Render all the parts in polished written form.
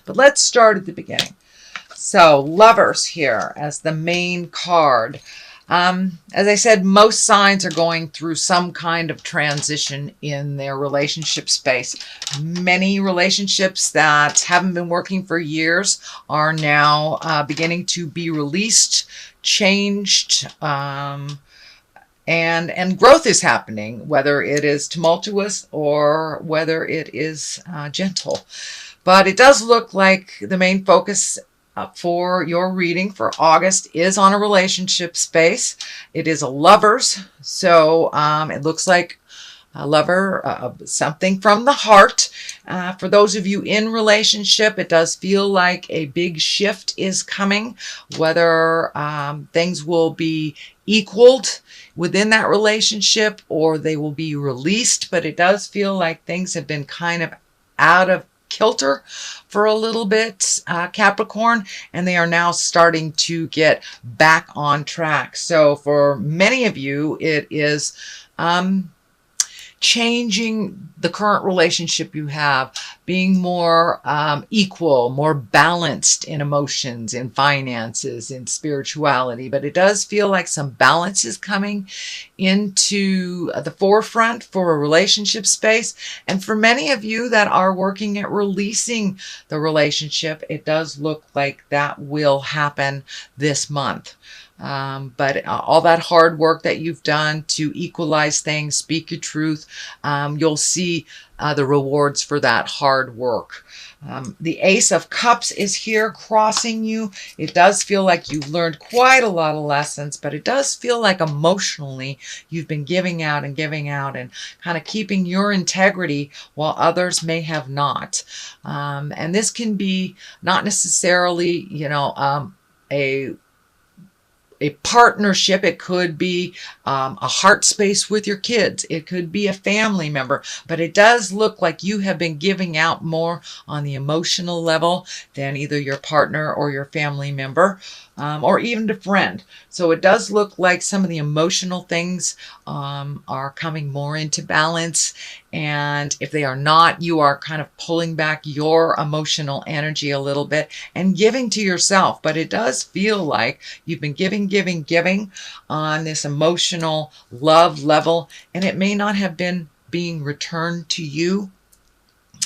But let's start at the beginning. So Lovers here as the main card. As I said, most signs are going through some kind of transition in their relationship space. Many relationships that haven't been working for years are now beginning to be released, changed, and growth is happening, whether it is tumultuous or whether it is gentle. But it does look like the main focus for your reading for August is on a relationship space. It is a Lovers, so it looks like a lover, something from the heart. For those of you in relationship, it does feel like a big shift is coming, whether things will be equaled within that relationship or they will be released, but it does feel like things have been kind of out of kilter for a little bit, Capricorn, and they are now starting to get back on track. So for many of you, it is changing the current relationship you have, being more equal, more balanced in emotions, in finances, in spirituality. But it does feel like some balance is coming into the forefront for a relationship space. And for many of you that are working at releasing the relationship, it does look like that will happen this month. But all that hard work that you've done to equalize things, speak your truth, you'll see the rewards for that hard work. The Ace of Cups is here crossing you. It does feel like you've learned quite a lot of lessons, but it does feel like emotionally you've been giving out and kind of keeping your integrity while others may have not. And this can be not necessarily, a partnership. It could be a heart space with your kids. It could be a family member, but it does look like you have been giving out more on the emotional level than either your partner or your family member, or even a friend. So it does look like some of the emotional things are coming more into balance. And if they are not, you are kind of pulling back your emotional energy a little bit and giving to yourself. But it does feel like you've been giving on this emotional love level, and it may not have been being returned to you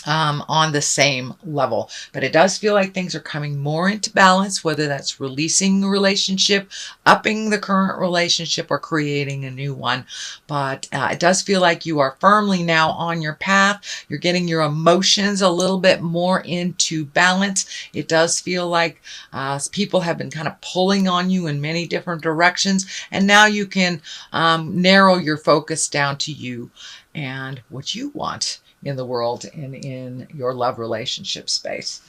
on the same level. But it does feel like things are coming more into balance, whether that's releasing a relationship, upping the current relationship, or creating a new one. But it does feel like you are firmly now on your path. You're getting your emotions a little bit more into balance. It does feel like people have been kind of pulling on you in many different directions, and now you can narrow your focus down to you and what you want in the world and in your love relationship space.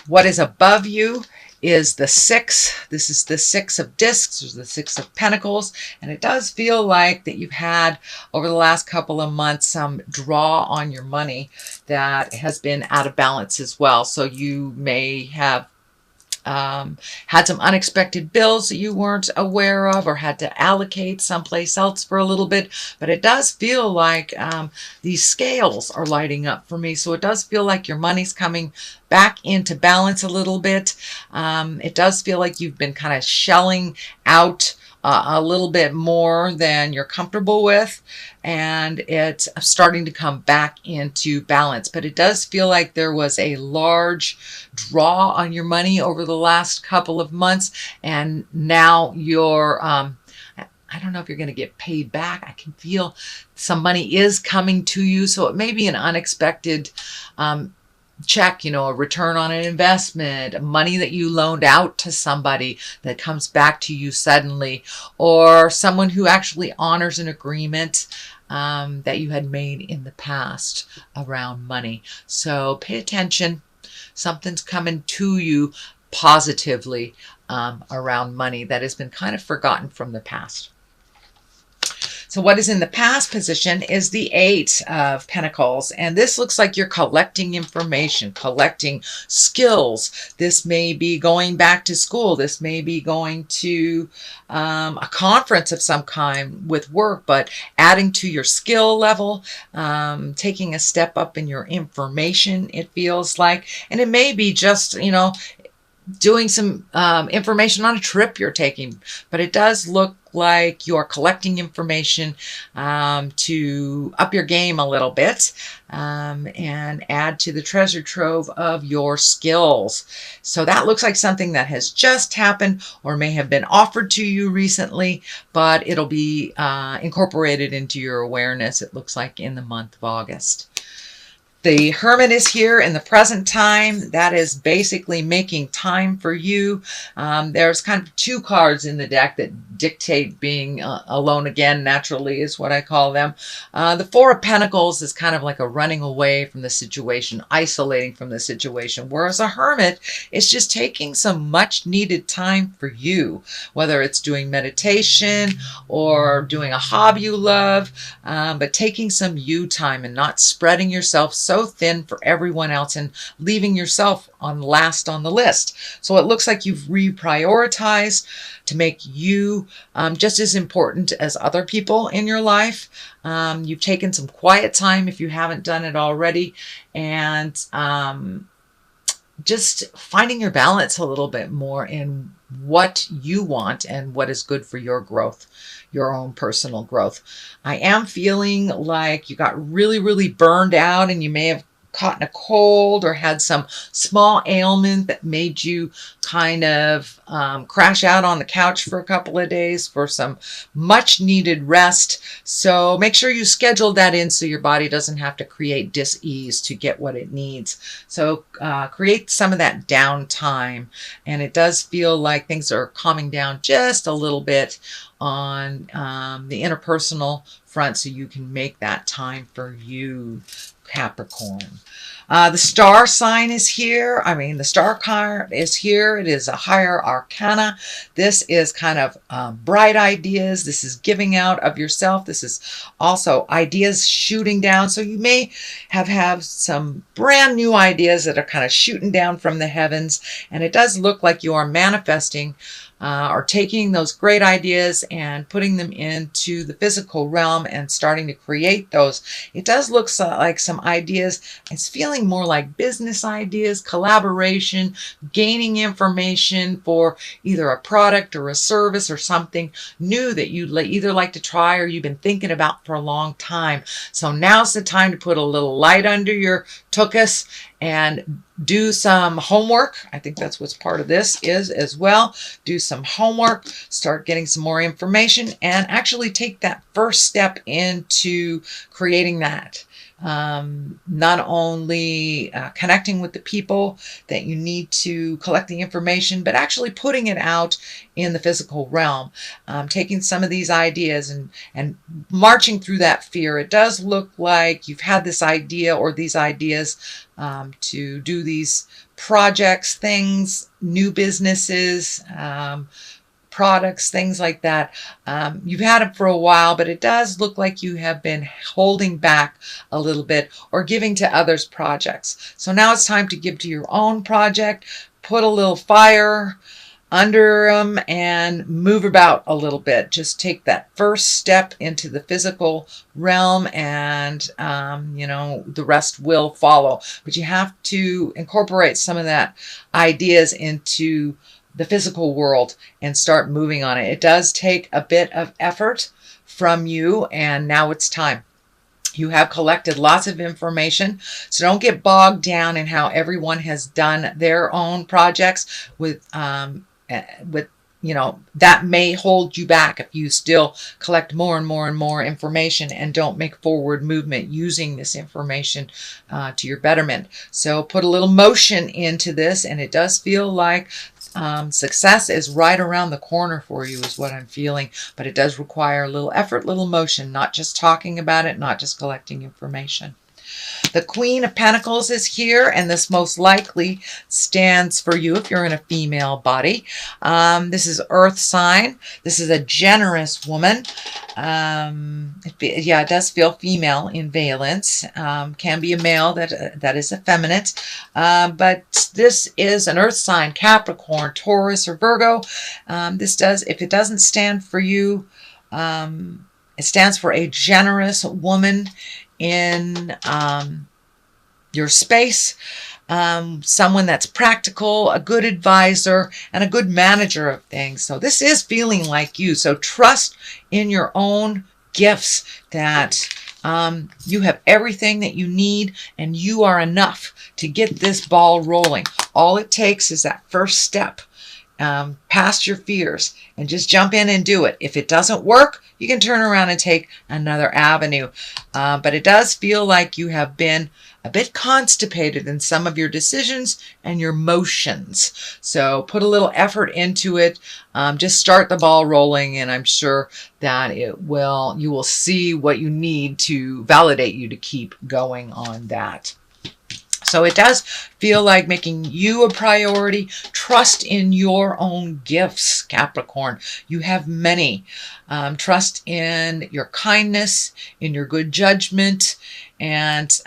What is above you is the 6. This is the 6 of discs, or the 6 of pentacles. And it does feel like that you've had over the last couple of months some draw on your money that has been out of balance as well. So you may have had some unexpected bills that you weren't aware of, or had to allocate someplace else for a little bit. But it does feel like these scales are lighting up for me. So it does feel like your money's coming back into balance a little bit. It does feel like you've been kind of shelling out a little bit more than you're comfortable with, and it's starting to come back into balance. But it does feel like there was a large draw on your money over the last couple of months, and now you're I don't know if you're going to get paid back. I can feel some money is coming to you, so it may be an unexpected check, a return on an investment, money that you loaned out to somebody that comes back to you suddenly, or someone who actually honors an agreement that you had made in the past around money. So pay attention. Something's coming to you positively around money that has been kind of forgotten from the past. So what is in the past position is the Eight of Pentacles. And this looks like you're collecting information, collecting skills. This may be going back to school. This may be going to a conference of some kind with work, but adding to your skill level, taking a step up in your information, it feels like. And it may be just, doing some information on a trip you're taking, but it does look like you're collecting information to up your game a little bit and add to the treasure trove of your skills. So that looks like something that has just happened or may have been offered to you recently, but it'll be incorporated into your awareness, it looks like, in the month of August. The Hermit is here in the present time. That is basically making time for you. There's kind of two cards in the deck that dictate being alone again, naturally, is what I call them. The Four of Pentacles is kind of like a running away from the situation, isolating from the situation, whereas a Hermit is just taking some much needed time for you, whether it's doing meditation or doing a hobby you love, but taking some you time and not spreading yourself so thin for everyone else and leaving yourself on last on the list. So it looks like you've reprioritized to make you just as important as other people in your life. You've taken some quiet time if you haven't done it already, and just finding your balance a little bit more in what you want and what is good for your growth, your own personal growth. I am feeling like you got really, really burned out, and you may have caught in a cold or had some small ailment that made you kind of crash out on the couch for a couple of days for some much needed rest. So make sure you schedule that in so your body doesn't have to create dis-ease to get what it needs. So create some of that downtime, and it does feel like things are calming down just a little bit on the interpersonal front, so you can make that time for you, Capricorn. The star sign is here. The star card is here. It is a higher arcana. This is kind of bright ideas. This is giving out of yourself. This is also ideas shooting down. So you may have some brand new ideas that are kind of shooting down from the heavens. And it does look like you are manifesting or taking those great ideas and putting them into the physical realm and starting to create those. It does look like some ideas. It's feeling more like business ideas, collaboration, gaining information for either a product or a service or something new that you'd either like to try or you've been thinking about for a long time. So now's the time to put a little light under your tuchus and do some homework. I think that's what's part of this is as well. Do some homework, start getting some more information, and actually take that first step into creating that. Not only connecting with the people that you need to collect the information, but actually putting it out in the physical realm, taking some of these ideas and marching through that fear. It does look like you've had this idea or these ideas to do these projects, things, new businesses, products, things like that. You've had it for a while, but it does look like you have been holding back a little bit or giving to others' projects. So now it's time to give to your own project, put a little fire under them and move about a little bit. Just take that first step into the physical realm, and the rest will follow. But you have to incorporate some of that ideas into the physical world and start moving on it. It does take a bit of effort from you, and now it's time. You have collected lots of information, so don't get bogged down in how everyone has done their own projects with that may hold you back if you still collect more and more and more information and don't make forward movement using this information to your betterment. So put a little motion into this, and it does feel like success is right around the corner for you is what I'm feeling, but it does require a little effort, little motion, not just talking about it, not just collecting information. The Queen of Pentacles is here, and this most likely stands for you if you're in a female body. This is Earth sign. This is a generous woman. It does feel female in valence. Can be a male that is effeminate. But this is an Earth sign, Capricorn, Taurus, or Virgo. If it doesn't stand for you, it stands for a generous woman in your space, someone that's practical, a good advisor, and a good manager of things. So this is feeling like you. So trust in your own gifts that you have everything that you need, and you are enough to get this ball rolling. All it takes is that first step past your fears and just jump in and do it. If it doesn't work, you can turn around and take another avenue. But it does feel like you have been a bit constipated in some of your decisions and your motions. So put a little effort into it. Just start the ball rolling, and I'm sure that you will see what you need to validate you to keep going on that. So it does feel like making you a priority. Trust in your own gifts, Capricorn. You have many. Trust in your kindness, in your good judgment, and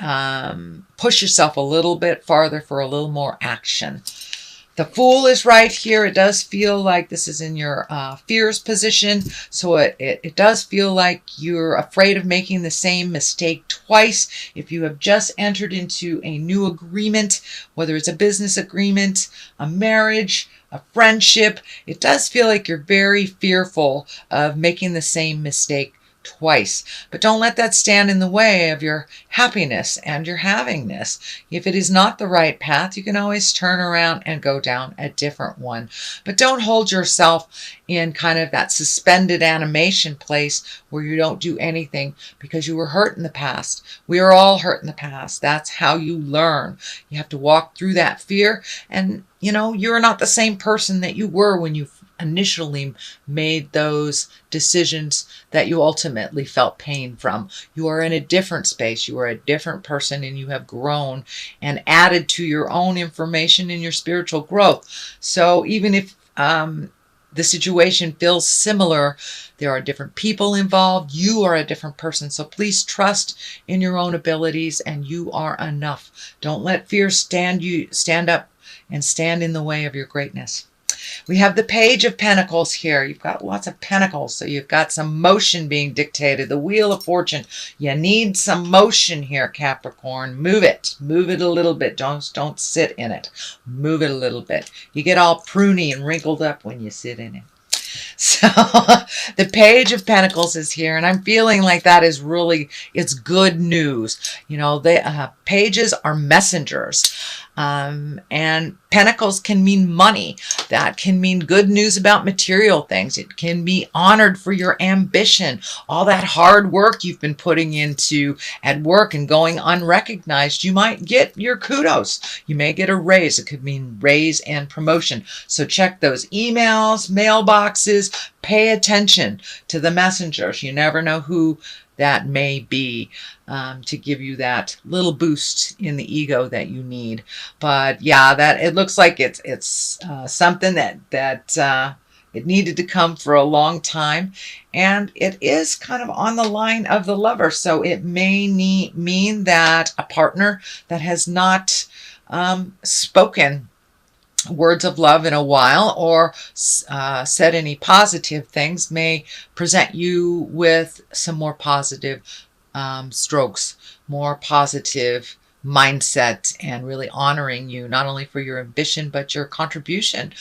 push yourself a little bit farther for a little more action. The Fool is right here. It does feel like this is in your fears position. So it does feel like you're afraid of making the same mistake twice. If you have just entered into a new agreement, whether it's a business agreement, a marriage, a friendship, it does feel like you're very fearful of making the same mistake twice. But don't let that stand in the way of your happiness and your havingness. If it is not the right path, you can always turn around and go down a different one. But don't hold yourself in kind of that suspended animation place where you don't do anything because you were hurt in the past. We are all hurt in the past. That's how you learn. You have to walk through that fear, and you're not the same person that you were when you initially made those decisions that you ultimately felt pain from. You are in a different space. You are a different person, and you have grown and added to your own information in your spiritual growth. So even if the situation feels similar, there are different people involved. You are a different person. So please trust in your own abilities, and you are enough. Don't let fear stand up and stand in the way of your greatness. We have the Page of Pentacles here. You've got lots of pentacles, so you've got some motion being dictated. The Wheel of Fortune. You need some motion here, Capricorn. Move it. Move it a little bit. Don't sit in it. Move it a little bit. You get all pruny and wrinkled up when you sit in it. So the Page of Pentacles is here, and I'm feeling like that is really, it's good news. Pages are messengers. And pentacles can mean money. That can mean good news about material things. It can be honored for your ambition. All that hard work you've been putting into at work and going unrecognized. You might get your kudos. You may get a raise. It could mean raise and promotion. So check those emails, mailboxes. Pay attention to the messengers. You never know who that may be to give you that little boost in the ego that you need. But yeah, that it looks like it's something that it needed to come for a long time, and it is kind of on the line of the Lover. So it may mean that a partner that has not spoken words of love in a while, or said any positive things, may present you with some more positive strokes, more positive mindset, and really honoring you, not only for your ambition, but your contribution.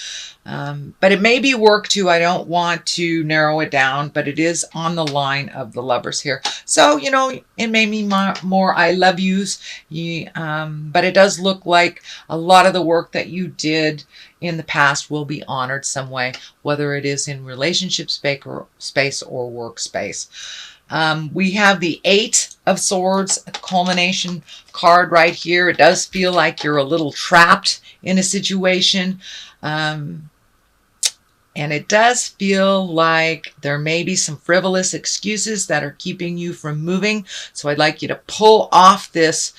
But it may be work too. I don't want to narrow it down, but it is on the line of the Lovers here. So, it may mean more I love yous, but it does look like a lot of the work that you did in the past will be honored some way, whether it is in relationship space or workspace. We have the Eight of Swords, a culmination card right here. It does feel like you're a little trapped in a situation. And it does feel like there may be some frivolous excuses that are keeping you from moving. So I'd like you to pull off this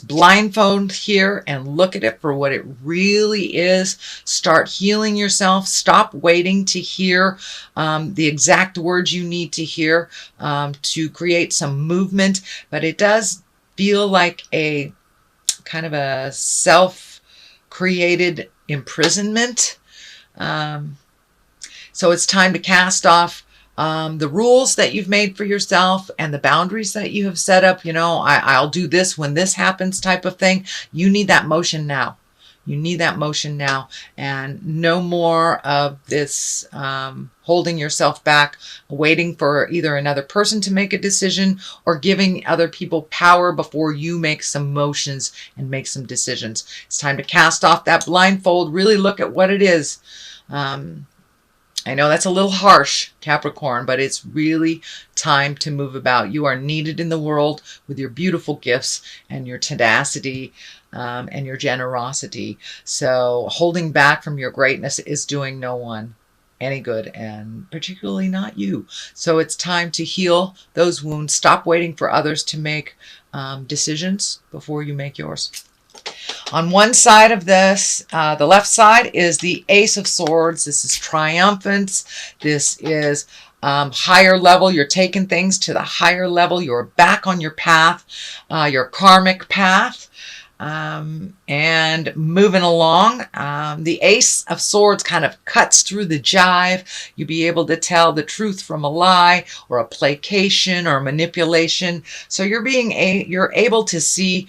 blindfold here and look at it for what it really is. Start healing yourself. Stop waiting to hear the exact words you need to hear to create some movement. But it does feel like a kind of a self-created imprisonment. So it's time to cast off the rules that you've made for yourself and the boundaries that you have set up. You know, I'll do this when this happens type of thing. You need that motion now. You need that motion now, and no more of this holding yourself back, waiting for either another person to make a decision or giving other people power before you make some motions and make some decisions. It's time to cast off that blindfold, really look at what it is. I know that's a little harsh, Capricorn, but it's really time to move about. You are needed in the world with your beautiful gifts and your tenacity and your generosity. So holding back from your greatness is doing no one any good, and particularly not you. So it's time to heal those wounds. Stop waiting for others to make decisions before you make yours. On one side of this, the left side, is the Ace of Swords. This is triumphance. This is higher level. You're taking things to the higher level. You're back on your path, your karmic path, and moving along. The Ace of Swords kind of cuts through the jive. You'll be able to tell the truth from a lie or a placation or manipulation. So you're able to see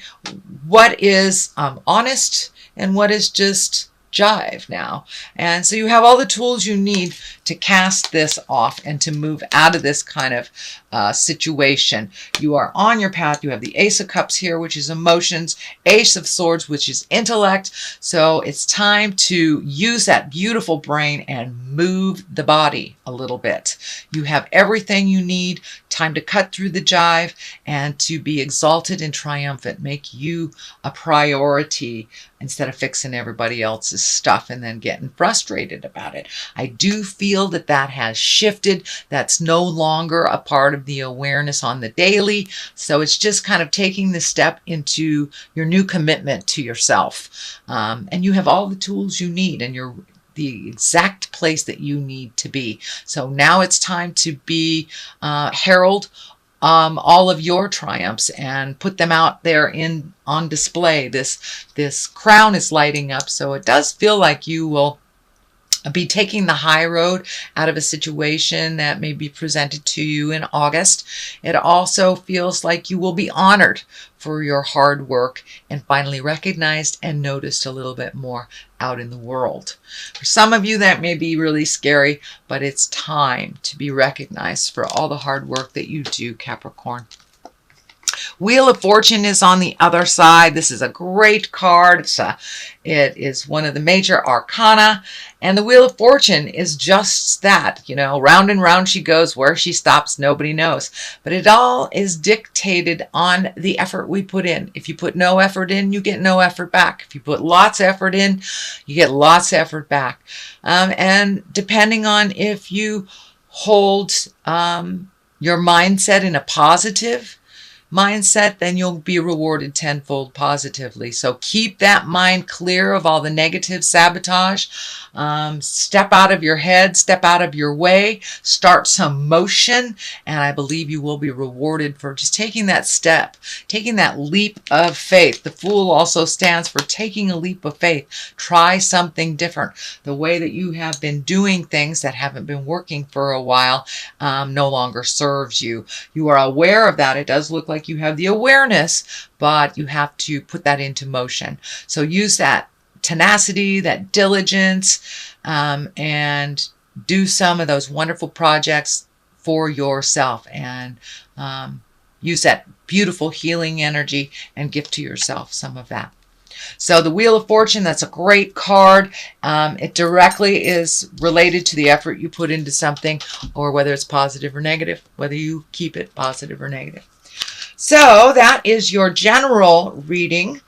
what is honest and what is just jive now. And so you have all the tools you need to cast this off and to move out of this kind of situation. You are on your path. You have the Ace of Cups here, which is emotions, Ace of Swords, which is intellect. So it's time to use that beautiful brain and move the body a little bit. You have everything you need. Time to cut through the jive and to be exalted and triumphant. Make you a priority instead of fixing everybody else's stuff and then getting frustrated about it. I do feel that that has shifted. That's no longer a part of the awareness on the daily. So it's just kind of taking the step into your new commitment to yourself. And you have all the tools you need, and you're the exact place that you need to be. So now it's time to be herald all of your triumphs and put them out there on display. This crown is lighting up, so it does feel like you will be taking the high road out of a situation that may be presented to you in August. It also feels like you will be honored for your hard work and finally recognized and noticed a little bit more out in the world. For some of you, that may be really scary, but it's time to be recognized for all the hard work that you do, Capricorn. Wheel of Fortune is on the other side. This is a great card. It is one of the major arcana. And the Wheel of Fortune is just that. You know, round and round she goes. Where she stops, nobody knows. But it all is dictated on the effort we put in. If you put no effort in, you get no effort back. If you put lots of effort in, you get lots of effort back. And depending on if you hold your mindset in a positive mindset, then you'll be rewarded tenfold positively. So keep that mind clear of all the negative sabotage. Step out of your head, step out of your way, start some motion, and I believe you will be rewarded for just taking that step, taking that leap of faith. The Fool also stands for taking a leap of faith. Try something different. The way that you have been doing things that haven't been working for a while no longer serves you. You are aware of that. It does look like you have the awareness, but you have to put that into motion. So use that tenacity, that diligence, and do some of those wonderful projects for yourself, and use that beautiful healing energy and gift to yourself some of that. So the Wheel of Fortune, that's a great card. It directly is related to the effort you put into something, or whether it's positive or negative, whether you keep it positive or negative. So that is your general reading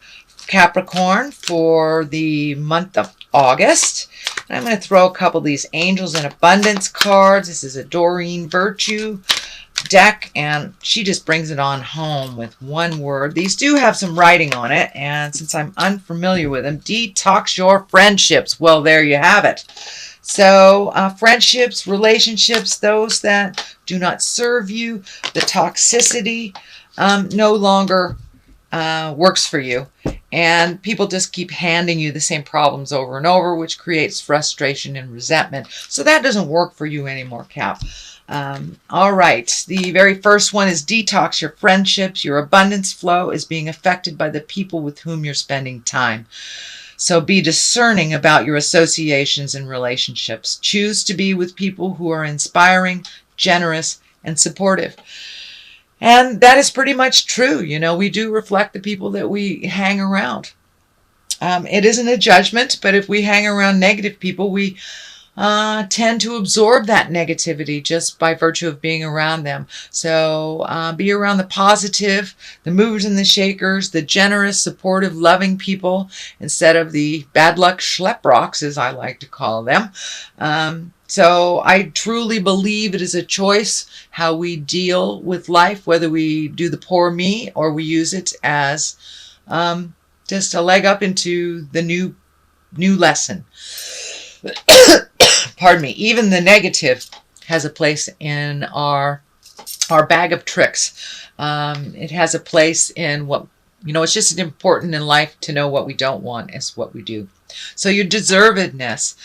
Capricorn, for the month of August. I'm going to throw a couple of these Angels in Abundance cards. This is a Doreen Virtue deck, and she just brings it on home with one word. These do have some writing on it, and since I'm unfamiliar with them, detox your friendships. Well, there you have it. So friendships, relationships, those that do not serve you, the toxicity no longer works for you. And people just keep handing you the same problems over and over, which creates frustration and resentment. So that doesn't work for you anymore, Cap. All right. The very first one is detox your friendships. Your abundance flow is being affected by the people with whom you're spending time. So be discerning about your associations and relationships. Choose to be with people who are inspiring, generous, and supportive. And that is pretty much true. You know, we do reflect the people that we hang around. It isn't a judgment, but if we hang around negative people, we tend to absorb that negativity just by virtue of being around them. So be around the positive, the movers and the shakers, the generous, supportive, loving people, instead of the bad luck schleprocks, as I like to call them. So I truly believe it is a choice how we deal with life, whether we do the poor me or we use it as just a leg up into the new lesson. Pardon me. Even the negative has a place in our bag of tricks. It has a place in what, you know, it's just as important in life to know what we don't want as what we do. So your deservedness.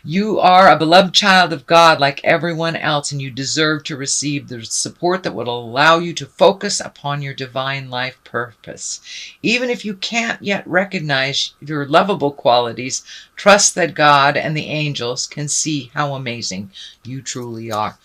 You are a beloved child of God like everyone else, and you deserve to receive the support that will allow you to focus upon your divine life purpose. Even if you can't yet recognize your lovable qualities, trust that God and the angels can see how amazing you truly are.